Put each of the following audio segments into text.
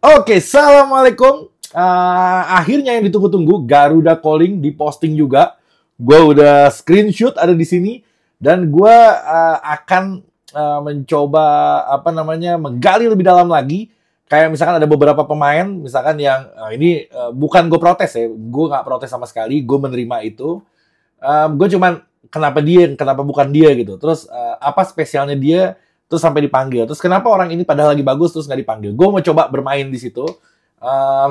Oke, assalamualaikum. Akhirnya yang ditunggu-tunggu, Garuda Calling diposting juga. Gue udah screenshot ada di sini dan gue akan mencoba menggali lebih dalam lagi. Kayak misalkan ada beberapa pemain, misalkan yang ini bukan gue protes ya, gue nggak protes sama sekali, gue menerima itu. Gue cuman kenapa bukan dia gitu. Terus apa spesialnya dia? Terus sampai dipanggil. Terus kenapa orang ini padahal lagi bagus terus nggak dipanggil? Gue mau coba bermain di situ.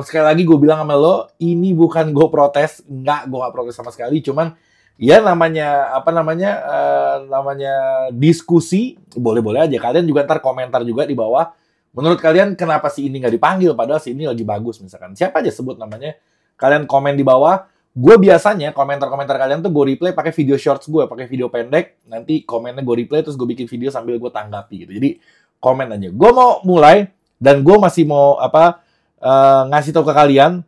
Sekali lagi gue bilang sama lo, ini bukan gue protes, gue nggak protes sama sekali. Cuman ya namanya diskusi, boleh-boleh aja. Kalian juga ntar komentar juga di bawah. Menurut kalian kenapa si ini nggak dipanggil? Padahal si ini lagi bagus misalkan. Siapa aja sebut namanya? Kalian komen di bawah. Gue biasanya komentar-komentar kalian tuh gue replay pakai video shorts gue, pakai video pendek. Nanti komennya gue replay terus gue bikin video sambil gue tanggapi gitu. Jadi komen aja. Gue mau mulai dan gue masih mau ngasih tahu ke kalian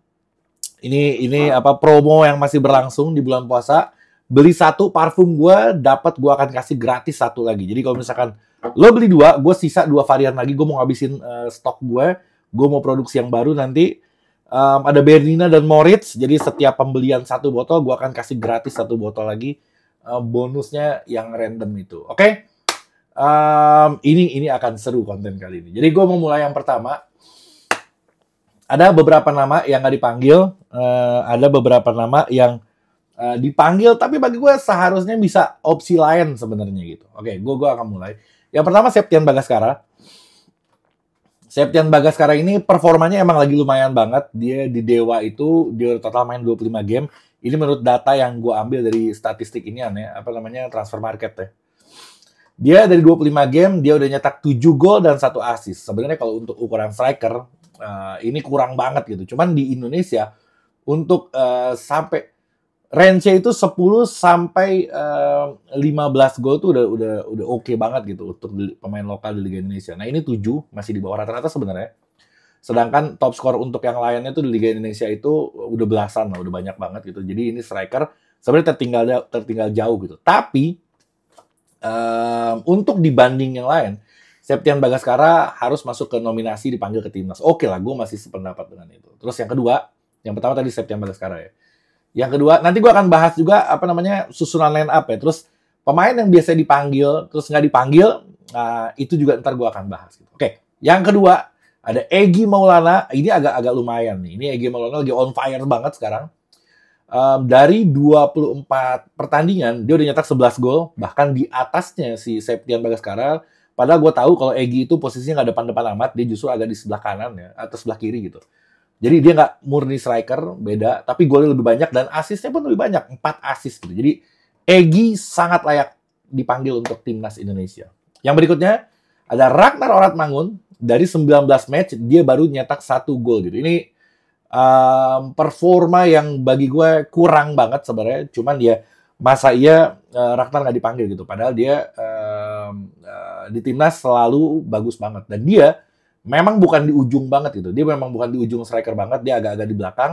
ini promo yang masih berlangsung di bulan puasa. Beli satu parfum gue gue akan kasih gratis satu lagi. Jadi kalau misalkan lo beli dua, gue sisa 2 varian lagi. Gue mau ngabisin stok gue. Gue mau produksi yang baru nanti. Ada Bernina dan Moritz, jadi setiap pembelian 1 botol, gue akan kasih gratis 1 botol lagi, bonusnya yang random itu, oke? Ini akan seru konten kali ini. Jadi gue mau mulai yang pertama. Ada beberapa nama yang nggak dipanggil, ada beberapa nama yang dipanggil, tapi bagi gue seharusnya bisa opsi lain sebenarnya gitu. Oke, gue akan mulai. Yang pertama Septian Bagaskara. Septian Bagaskara ini performanya emang lagi lumayan banget. Dia di Dewa itu, dia total main 25 game. Ini menurut data yang gue ambil dari statistik ini transfer market ya. Dia dari 25 game, dia udah nyetak 7 gol dan 1 assist. Sebenarnya kalau untuk ukuran striker, ini kurang banget gitu. Cuman di Indonesia, untuk sampai range itu 10 sampai 15 gol tuh udah oke banget gitu untuk pemain lokal di Liga Indonesia. Nah, ini 7 masih di bawah rata-rata sebenarnya. Sedangkan top skor untuk yang lainnya tuh di Liga Indonesia itu udah belasan lah, udah banyak banget gitu. Jadi ini striker sebenarnya tertinggal jauh gitu. Tapi untuk dibanding yang lain, Septian Bagaskara harus masuk ke nominasi dipanggil ke timnas. Oke lah, gue masih sependapat dengan itu. Terus yang kedua, yang pertama tadi Septian Bagaskara ya. Yang kedua, nanti gue akan bahas juga susunan line up ya. Terus pemain yang biasa dipanggil, terus nggak dipanggil, itu juga ntar gue akan bahas. Gitu. Oke, yang kedua ada Egy Maulana. Ini agak lumayan nih. Ini Egy Maulana lagi on fire banget sekarang. Dari 24 pertandingan, dia udah nyetak 11 gol, bahkan di atasnya si Septian Bagaskara. Padahal gue tahu kalau Egy itu posisinya nggak depan-depan amat, dia justru agak di sebelah kanan ya, atau sebelah kiri gitu. Jadi dia nggak murni striker, beda. Tapi golnya lebih banyak dan asisnya pun lebih banyak. 4 asis gitu. Jadi Egy sangat layak dipanggil untuk timnas Indonesia. Yang berikutnya ada Ragnar Oratmangun. Dari 19 match, dia baru nyetak 1 gol gitu. Ini performa yang bagi gue kurang banget sebenarnya. Cuman dia masa Ragnar nggak dipanggil gitu. Padahal dia di timnas selalu bagus banget. Dan dia memang bukan di ujung banget gitu. Dia memang bukan di ujung striker banget. Dia agak-agak di belakang.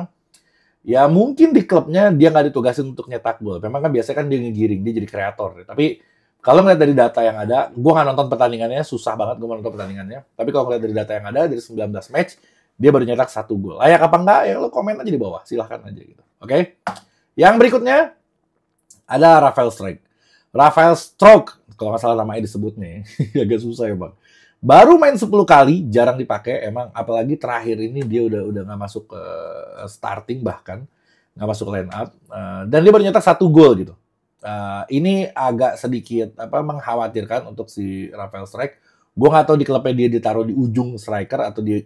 Ya mungkin di klubnya dia nggak ditugasin untuk nyetak gol. Memang kan biasanya kan dia ngegiring. Dia jadi kreator. Tapi kalau ngeliat dari data yang ada, gue nggak nonton pertandingannya. Susah banget gue nonton pertandingannya. Tapi kalau ngeliat dari data yang ada, dari 19 match, dia baru nyetak 1 gol. Layak apa enggak? Ya lo komen aja di bawah. Silahkan aja gitu. Oke? Yang berikutnya ada Rafael Strijk. Rafael Strijk. Kalau nggak salah namanya disebutnya. Agak susah ya bang. Baru main 10 kali, jarang dipakai emang, apalagi terakhir ini dia udah nggak masuk ke starting bahkan, nggak masuk line up, dan dia baru nyetak 1 gol gitu. Ini agak sedikit mengkhawatirkan untuk si Rafael Strijk. Gue nggak tahu di klubnya dia ditaruh di ujung striker atau di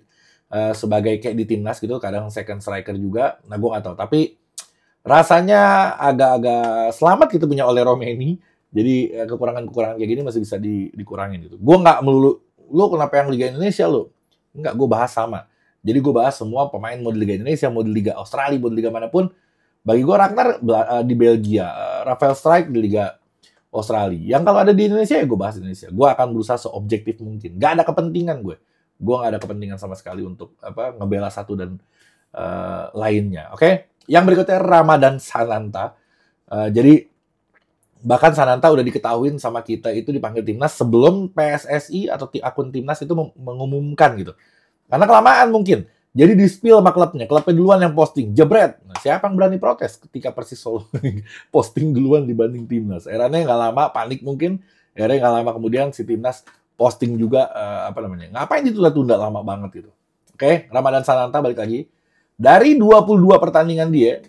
sebagai kayak di timnas gitu, kadang second striker juga. Nah gue nggak tahu, tapi rasanya agak-agak selamat gitu punya oleh Romeni. Jadi kekurangan-kekurangan kayak gini masih bisa dikurangin gitu. Gue nggak melulu lo kenapa yang Liga Indonesia lo? Enggak, gue bahas sama. Jadi gue bahas semua pemain mau di Liga Indonesia, mau di Liga Australia, mau di Liga manapun. Bagi gue Ragnar di Belgia, Rafael Strijk di Liga Australia. Yang kalau ada di Indonesia ya gue bahas Indonesia. Gue akan berusaha seobjektif mungkin. Gak ada kepentingan gue. Gue gak ada kepentingan sama sekali untuk ngebela satu dan lainnya. Oke? Yang berikutnya Ramadan Sananta. Jadi bahkan Sananta udah diketahuin sama kita itu dipanggil timnas sebelum PSSI atau akun timnas itu mengumumkan gitu. Karena kelamaan mungkin. Jadi di-spill sama klubnya duluan yang posting, jebret. Nah, siapa yang berani protes ketika Persis Solo posting duluan dibanding Timnas? Akhirnya nggak lama, panik mungkin, akhirnya nggak lama kemudian si Timnas posting juga, ngapain ditunda-tunda lama banget gitu. Oke, Ramadan Sananta balik lagi. Dari 22 pertandingan dia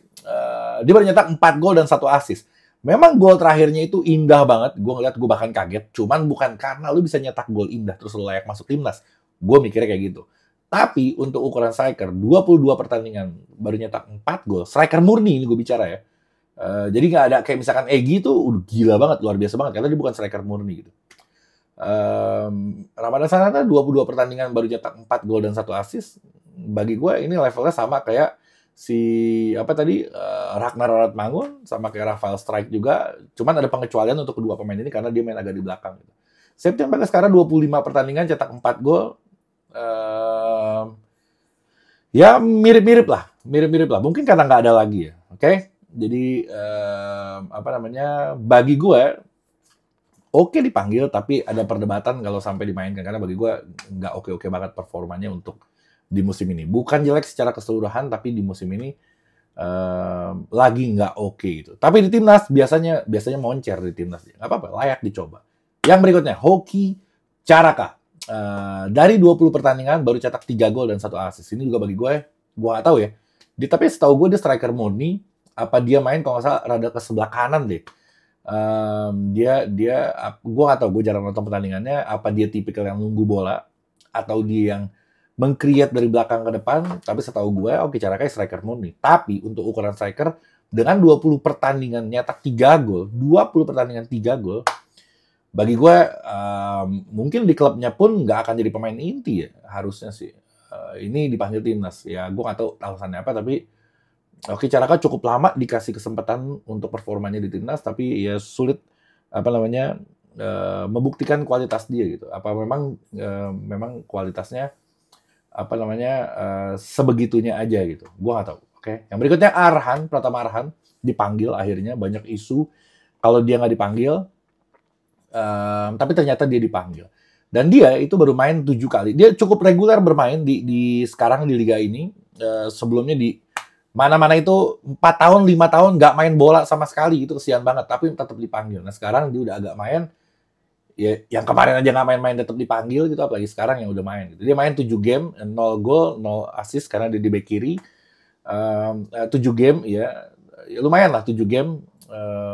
baru nyetak 4 gol dan 1 assist. Memang gol terakhirnya itu indah banget, gue ngeliat gue bahkan kaget, cuman bukan karena lu bisa nyetak gol indah terus lu layak masuk Timnas. Gue mikirnya kayak gitu. Tapi untuk ukuran striker, 22 pertandingan baru nyetak 4 gol. Striker murni ini gue bicara ya. Jadi nggak ada kayak misalkan Egy tuh udah gila banget, luar biasa banget. Karena dia bukan striker murni gitu. Ramadan Sananta 22 pertandingan baru nyetak 4 gol dan 1 assist. Bagi gue ini levelnya sama kayak Ragnar Raratmangun sama kayak Rafael Strijk juga. Cuman ada pengecualian untuk kedua pemain ini karena dia main agak di belakang gitu. Septian Bagaskara 25 pertandingan cetak 4 gol. Ya mirip-mirip lah. Mungkin karena nggak ada lagi ya, oke? Jadi bagi gue oke dipanggil, tapi ada perdebatan kalau sampai dimainkan karena bagi gue nggak oke banget performanya untuk di musim ini. Bukan jelek secara keseluruhan, tapi di musim ini lagi nggak oke gitu. Tapi di timnas biasanya moncer di timnas, nggak apa-apa, layak dicoba. Yang berikutnya Hoki Caraka. Dari 20 pertandingan baru cetak 3 gol dan 1 assist. Ini juga bagi gue nggak tahu ya. Tapi setahu gue dia striker murni. Apa dia main kalau nggak salah rada ke sebelah kanan deh. Gue nggak tahu. Gue jarang nonton pertandingannya. Apa dia tipikal yang nunggu bola atau dia yang meng-create dari belakang ke depan. Tapi setahu gue Hoki Caraka striker murni. Tapi untuk ukuran striker dengan 20 pertandingan nyetak 3 gol, 20 pertandingan 3 gol. Bagi gue, mungkin di klubnya pun nggak akan jadi pemain inti ya, harusnya sih. Ini dipanggil timnas. Ya, gue nggak tahu alasannya apa, tapi Hoki Caraka cukup lama dikasih kesempatan untuk performanya di timnas, tapi ya sulit membuktikan kualitas dia gitu. Apa memang kualitasnya sebegitunya aja gitu. Gue nggak tahu. Oke. Yang berikutnya Pratama Arhan dipanggil akhirnya, banyak isu kalau dia nggak dipanggil. Tapi ternyata dia dipanggil. Dan dia itu baru main 7 kali. Dia cukup reguler bermain di sekarang di liga ini. Sebelumnya di mana-mana itu 4 tahun, 5 tahun nggak main bola sama sekali. Itu kesian banget. Tapi tetap dipanggil. Nah sekarang dia udah agak main. Ya, yang kemarin aja nggak main-main tetap dipanggil gitu. Apalagi sekarang yang udah main. Gitu. Dia main 7 game, 0 gol, 0 assist karena dia di back kiri. 7 game ya lumayan lah 7 game.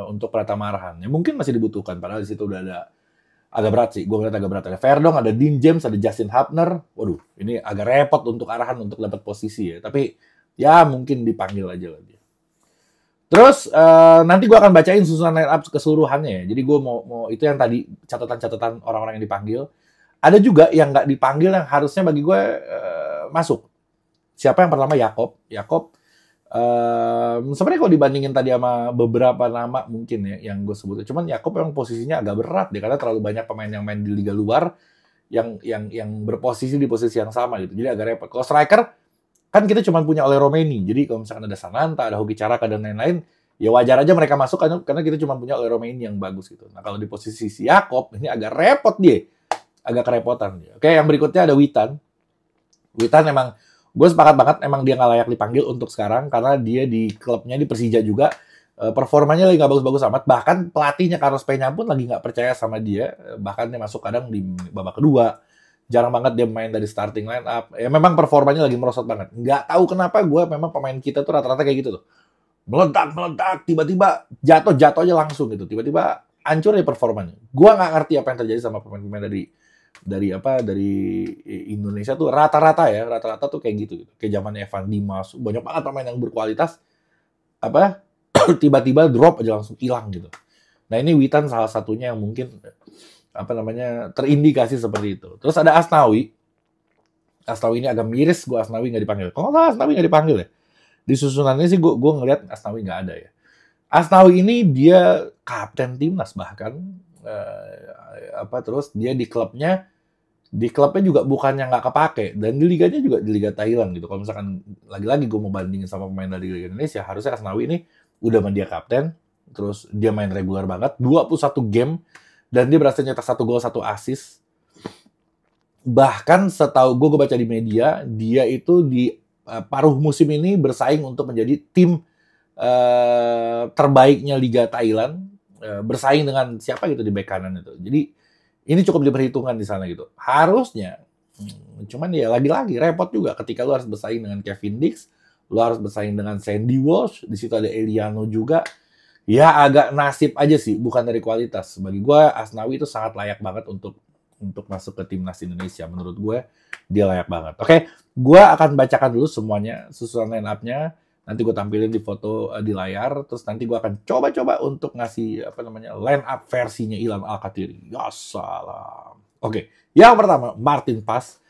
Untuk Pratama Arhan. Ya, mungkin masih dibutuhkan, padahal di situ udah ada agak berat sih. Gue ngeliat agak berat. Ada Verdong, ada Dean James, ada Justin Hubner. Waduh, ini agak repot untuk Arhan untuk dapat posisi ya. Tapi ya mungkin dipanggil aja lah dia. Terus nanti gue akan bacain susunan line up keseluruhannya ya. Jadi gue mau itu yang tadi catatan-catatan orang-orang yang dipanggil. Ada juga yang nggak dipanggil yang harusnya bagi gue masuk. Siapa yang pertama? Yakob. Sebenarnya kalau dibandingin tadi sama beberapa nama mungkin ya yang gue sebut, cuman Yakob memang posisinya agak berat deh karena terlalu banyak pemain yang main di liga luar yang berposisi di posisi yang sama gitu. Jadi agak repot. Kalau striker kan kita cuma punya oleh Romeni. Jadi kalau misalkan ada Sananta, ada Hoki Caraka dan lain-lain, ya wajar aja mereka masuk karena kita cuma punya oleh Romeni yang bagus gitu. Nah, kalau di posisi si Yakob ini agak repot dia. Agak kerepotan dia. Oke, yang berikutnya ada Witan. Witan emang gue sepakat banget, emang dia nggak layak dipanggil untuk sekarang karena dia di klubnya di Persija juga performanya lagi nggak bagus-bagus amat. Bahkan pelatihnya Carlos Peña pun lagi nggak percaya sama dia. Bahkan dia masuk kadang di babak kedua. Jarang banget dia main dari starting line up. Ya memang performanya lagi merosot banget. Nggak tahu kenapa memang pemain kita tuh rata-rata kayak gitu tuh. Meledak, tiba-tiba jatuh aja langsung gitu. Tiba-tiba hancur ya performanya. Gue nggak ngerti apa yang terjadi sama pemain-pemain dari Indonesia tuh rata-rata tuh kayak gitu. Kayak zaman Evan Dimas, banyak banget pemain yang berkualitas tiba-tiba drop aja langsung hilang gitu. Nah, ini Witan salah satunya yang mungkin terindikasi seperti itu. Terus ada Asnawi. Asnawi ini agak miris Asnawi nggak dipanggil. Kalau nggak Asnawi nggak dipanggil ya. Di susunannya sih gue ngelihat Asnawi nggak ada ya. Asnawi ini dia kapten timnas bahkan. Terus dia di klubnya juga bukannya nggak kepake, dan di liganya juga di Liga Thailand gitu. Kalau misalkan lagi-lagi gue mau bandingin sama pemain dari Liga Indonesia, harusnya Asnawi ini udah dia kapten, terus dia main reguler banget, 21 game, dan dia berhasil nyetak 1 gol 1 assist. Bahkan setahu gue baca di media, dia itu di paruh musim ini bersaing untuk menjadi tim terbaiknya Liga Thailand, bersaing dengan siapa gitu di bek kanan itu. Jadi ini cukup diperhitungkan di sana gitu. Harusnya, cuman ya lagi-lagi repot juga ketika lu harus bersaing dengan Kevin Dix, lu harus bersaing dengan Sandy Walsh, di situ ada Eliano juga. Ya agak nasib aja sih, bukan dari kualitas. Bagi gue Asnawi itu sangat layak banget untuk masuk ke timnas Indonesia. Menurut gue dia layak banget. Oke, gue akan bacakan dulu semuanya susunan line up-nya. Nanti gue tampilin di foto di layar. Terus nanti gue akan coba-coba untuk ngasih line up versinya Ilan Alkatiri. Ya salam. Oke, yang pertama Martin Pas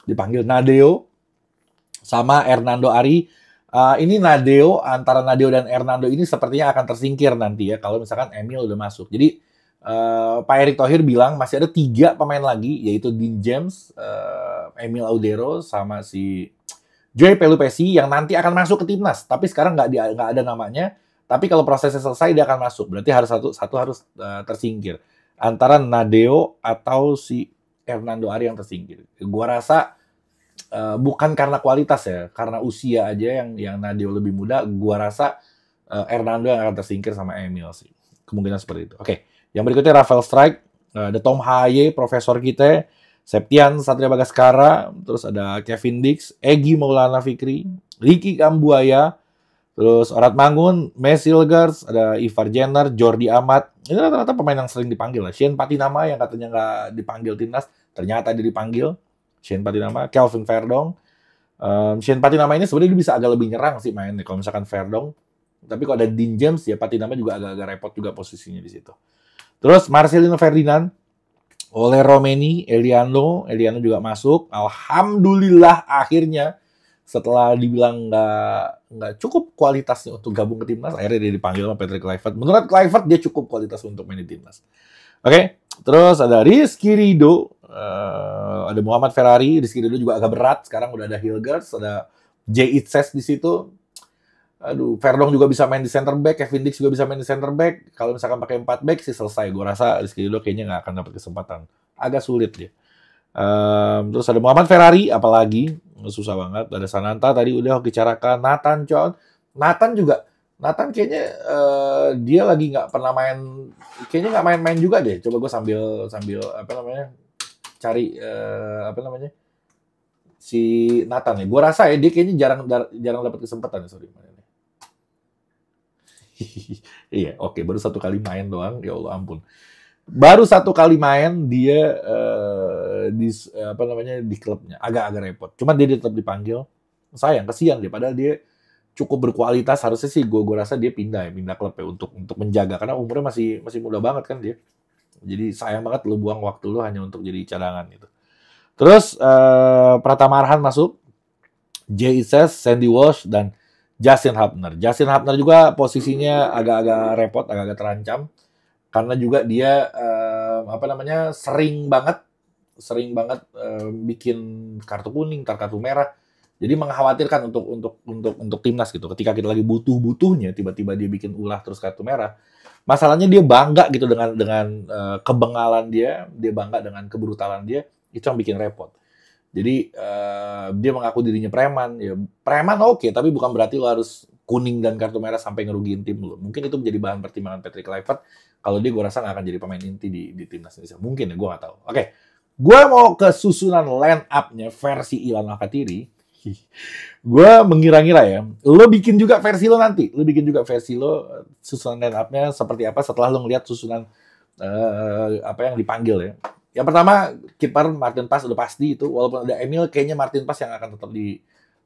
dipanggil Nadeo sama Hernando Ari. Ini Nadeo, antara Nadeo dan Hernando ini sepertinya akan tersingkir nanti ya kalau misalkan Emil udah masuk. Jadi Pak Erick Thohir bilang masih ada 3 pemain lagi, yaitu Dean James, Emil Audero, sama si Joey Pelupesi yang nanti akan masuk ke timnas. Tapi sekarang nggak ada namanya. Tapi kalau prosesnya selesai dia akan masuk. Berarti harus satu harus tersingkir. Antara Nadeo atau si Hernando Ari yang tersingkir. Gua rasa bukan karena kualitas ya, karena usia aja yang Nadeo lebih muda. Gua rasa Hernando yang akan tersingkir sama Emil sih. Kemungkinan seperti itu. Oke. Yang berikutnya Rafael Strike, ada Tom Haye, profesor kita, Septian Satria Bagaskara, terus ada Kevin Dix, Egy Maulana Fikri, Ricky Kambuaya, terus Orat Mangun, Messi Ilgars, ada Ivar Jenner, Jordi Amat. Ini rata-rata pemain yang sering dipanggil lah. Shane Patinama yang katanya nggak dipanggil timnas, ternyata dia dipanggil. Shane Patinama, Kelvin Verdong. Shane Patinama ini sebenarnya bisa agak lebih nyerang sih mainnya kalau misalkan Verdong. Tapi kalau ada Dean James ya Patinama juga agak-agak repot juga posisinya di situ. Terus Marcelino Ferdinand, oleh Romeni, Eliano juga masuk. Alhamdulillah akhirnya setelah dibilang nggak cukup kualitasnya untuk gabung ke timnas, akhirnya dia dipanggil sama Patrick Kluivert. Menurut Kluivert dia cukup kualitas untuk main di timnas. Oke, terus ada Rizky Ridho, ada Muhammad Ferrari. Rizky Ridho juga agak berat. Sekarang udah ada Hilgers, ada Jay Itzes di situ. Aduh, Verdong juga bisa main di center back, Kevin Dix juga bisa main di center back. Kalau misalkan pakai 4 back sih selesai. Gue rasa Rizky Ridho kayaknya nggak akan dapat kesempatan. Agak sulit dia. Terus ada Muhammad Ferrari, apalagi susah banget. Ada Sananta tadi udah bicarakan. Nathan John, Nathan kayaknya dia lagi nggak pernah main, kayaknya nggak main-main juga deh. Coba gue sambil cari si Nathan ya. Gue rasa ya dia kayaknya jarang dapat kesempatan ya, sorry. Iya, oke, baru 1 kali main doang, ya Allah ampun. Baru 1 kali main dia di klubnya, agak-agak repot. Cuma dia tetap dipanggil. Sayang, kesian dia, padahal dia cukup berkualitas. Harusnya sih gue rasa dia pindah klub ya untuk menjaga, karena umurnya masih muda banget kan dia. Jadi sayang banget lu buang waktu lu hanya untuk jadi cadangan gitu. Terus Pratama Arhan masuk, Jay Itzes, Sandy Walsh, dan Justin Hubner. Justin Hubner juga posisinya agak-agak repot, agak-agak terancam. Karena juga dia sering banget bikin kartu kuning, kartu merah. Jadi mengkhawatirkan untuk timnas gitu. Ketika kita lagi butuhnya, tiba-tiba dia bikin ulah terus kartu merah. Masalahnya dia bangga gitu dengan kebengalan dia bangga dengan kebrutalan dia. Itu yang bikin repot. Jadi dia mengaku dirinya preman. Ya, preman oke, tapi bukan berarti lo harus kuning dan kartu merah sampai ngerugiin tim lo. Mungkin itu menjadi bahan pertimbangan Patrick Kluivert. Kalau dia gue rasa nggak akan jadi pemain inti di timnas Indonesia. Mungkin ya, gue nggak tahu. Oke, gue mau ke susunan line up-nya versi Ilan Alkatiri. Gue mengira-ngira ya, lo bikin juga versi lo nanti. Lo bikin juga versi lo, susunan line up-nya seperti apa setelah lo ngeliat susunan yang dipanggil ya. Yang pertama, kiper Martin Pas udah pasti itu. Walaupun ada Emil, kayaknya Martin Pas yang akan tetap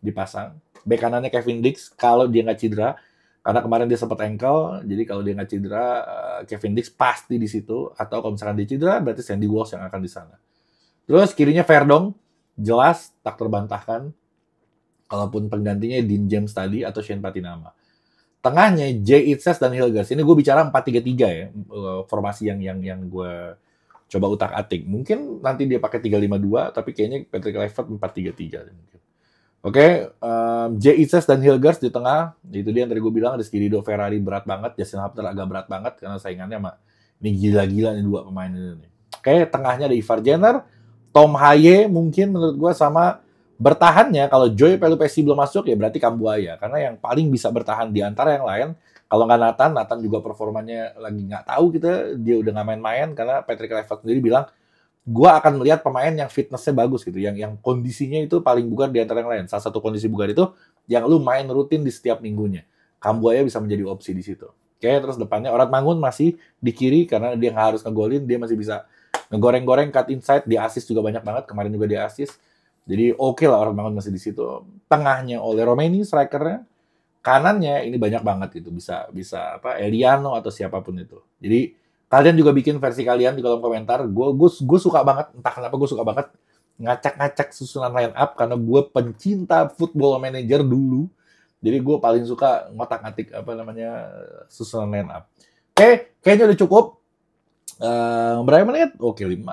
dipasang. Bek kanannya Kevin Dix, kalau dia nggak cedera. Karena kemarin dia sempat ankle, jadi kalau dia nggak cedera, Kevin Dix pasti di situ. Atau kalau misalkan dia cedera, berarti Sandy Walsh yang akan di sana. Terus kirinya Verdong, jelas, tak terbantahkan. Kalaupun penggantinya Dean James tadi, atau Shane Patinama. Tengahnya, Jay Itzes dan Hilgers. Ini gue bicara 4-3-3 ya, formasi yang gue coba utak-atik. Mungkin nanti dia pakai 3-5-2, tapi kayaknya Patrick Kluivert 4-3-3. Oke, Jay Itzes dan Hilgers di tengah. Itu dia yang tadi gue bilang, Rizky Ridho, Ferrari berat banget, Justin Hubner agak berat banget, karena saingannya sama ini gila-gila nih 2 pemain ini. Oke, tengahnya ada Ivar Jenner, Tom Haye mungkin menurut gue sama bertahannya. Kalau Joy Pelupesi belum masuk ya berarti Kambuaya. Karena yang paling bisa bertahan di antara yang lain, kalau nggak Nathan juga performanya lagi nggak tahu kita, dia udah nggak main-main karena Patrick Kluivert sendiri bilang, gua akan melihat pemain yang fitnessnya bagus gitu, yang kondisinya itu paling bugar di antara yang lain. Salah satu kondisi bugar itu yang lu main rutin di setiap minggunya. Kambuaya bisa menjadi opsi di situ. Oke, terus depannya Orat Mangun masih di kiri karena dia nggak harus ngegolin, dia masih bisa ngegoreng-goreng, cut inside, di assist juga banyak banget, kemarin juga dia assist. Jadi oke lah Orat Mangun masih di situ. Tengahnya oleh Romeni strikernya, kanannya ini banyak banget gitu, bisa bisa apa Eliano atau siapapun itu. Jadi kalian juga bikin versi kalian di kolom komentar. Gue suka banget, entah kenapa gue suka banget ngacak-ngacak susunan line up karena gue pencinta football manager dulu. Jadi gue paling suka ngotak-ngatik apa namanya susunan line up. Oke, kayaknya udah cukup. Berapa menit? Oke, 16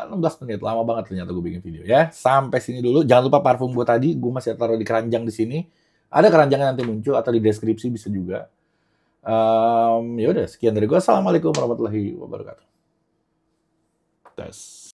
menit. Lama banget ternyata gue bikin video ya. Sampai sini dulu. Jangan lupa parfum gue tadi, gue masih taruh di keranjang di sini. Ada keranjangnya nanti muncul atau di deskripsi bisa juga. Ya udah, sekian dari gue. Assalamualaikum warahmatullahi wabarakatuh. Tes.